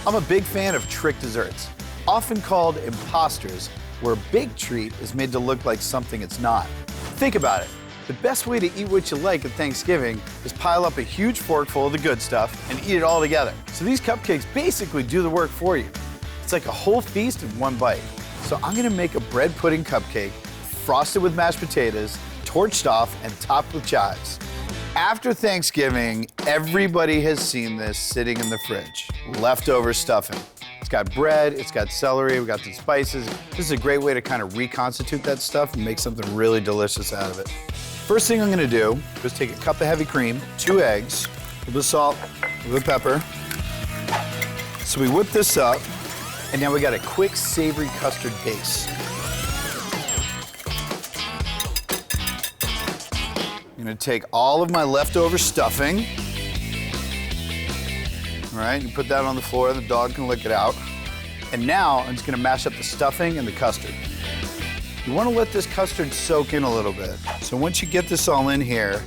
I'm a big fan of trick desserts, often called imposters, where a big treat is made to look like something it's not. Think about it. The best way to eat what you like at Thanksgiving is pile up a huge fork full of the good stuff and eat it all together. So these cupcakes basically do the work for you. It's like a whole feast in one bite. So I'm gonna make a bread pudding cupcake, frosted with mashed potatoes, torched off, and topped with chives. After Thanksgiving, everybody has seen this sitting in the fridge, leftover stuffing. It's got bread, it's got celery, we've got the spices. This is a great way to kind of reconstitute that stuff and make something really delicious out of it. First thing I'm gonna do is take a cup of heavy cream, 2 eggs, a little bit of salt, a little bit of pepper. So we whip this up, and now we got a quick savory custard base. I'm gonna take all of my leftover stuffing. All right, you put that on the floor, the dog can lick it out. And now I'm just gonna mash up the stuffing and the custard. You wanna let this custard soak in a little bit. So once you get this all in here,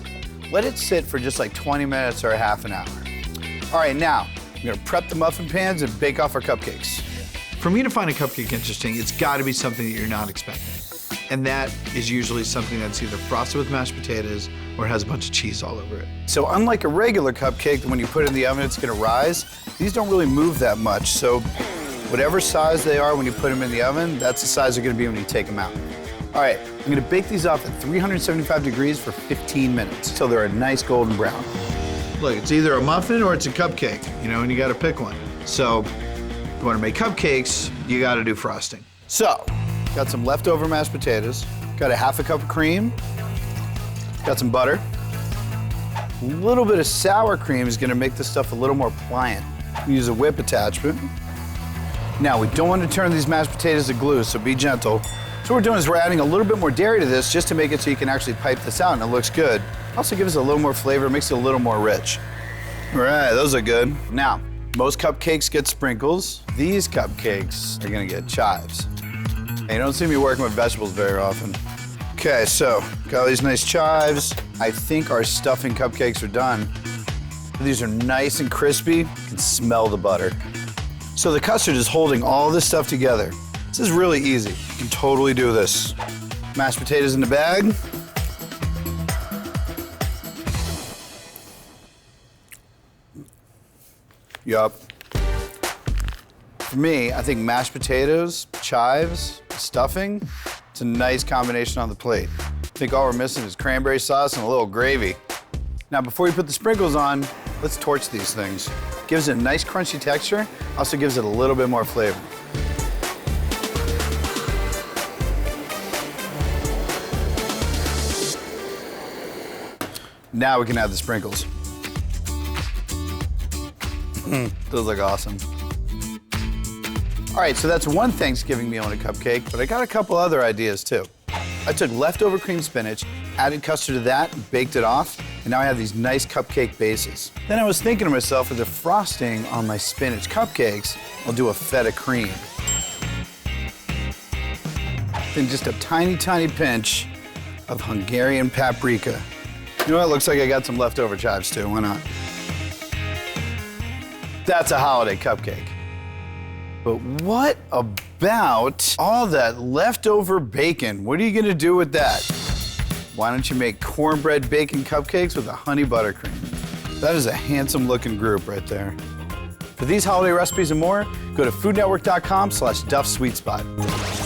let it sit for just like 20 minutes or a half an hour. All right, now, I'm gonna prep the muffin pans and bake off our cupcakes. For me to find a cupcake interesting, it's gotta be something that you're not expecting. And that is usually something that's either frosted with mashed potatoes or has a bunch of cheese all over it. So unlike a regular cupcake, that when you put it in the oven, it's gonna rise, these don't really move that much. So whatever size they are when you put them in the oven, that's the size they're gonna be when you take them out. All right, I'm gonna bake these off at 375 degrees for 15 minutes until they're a nice golden brown. Look, it's either a muffin or it's a cupcake, you know, and you gotta pick one. So if you wanna make cupcakes, you gotta do frosting. So, got some leftover mashed potatoes, got a half a cup of cream, got some butter. A little bit of sour cream is gonna make this stuff a little more pliant. Use a whip attachment. Now, we don't want to turn these mashed potatoes to glue, so be gentle. So what we're doing is we're adding a little bit more dairy to this just to make it so you can actually pipe this out and it looks good. Also gives it a little more flavor, makes it a little more rich. All right, those are good. Now, most cupcakes get sprinkles. These cupcakes are gonna get chives. And you don't see me working with vegetables very often. Okay, so got all these nice chives. I think our stuffing cupcakes are done. These are nice and crispy. You can smell the butter. So the custard is holding all this stuff together. This is really easy. You can totally do this. Mashed potatoes in the bag. Yup. For me, I think mashed potatoes, chives, stuffing, it's a nice combination on the plate. I think all we're missing is cranberry sauce and a little gravy. Now, before you put the sprinkles on, let's torch these things. Gives it a nice crunchy texture, also gives it a little bit more flavor. Now we can add the sprinkles. Those look awesome. All right, so that's one Thanksgiving meal in a cupcake, but I got a couple other ideas too. I took leftover cream spinach, added custard to that, and baked it off, and now I have these nice cupcake bases. Then I was thinking to myself, for the frosting on my spinach cupcakes, I'll do a feta cream. Then just a tiny, tiny pinch of Hungarian paprika. You know what, looks like I got some leftover chives too, why not? That's a holiday cupcake. But what about all that leftover bacon? What are you gonna do with that? Why don't you make cornbread bacon cupcakes with a honey buttercream? That is a handsome looking group right there. For these holiday recipes and more, go to foodnetwork.com/DuffSweetSpot.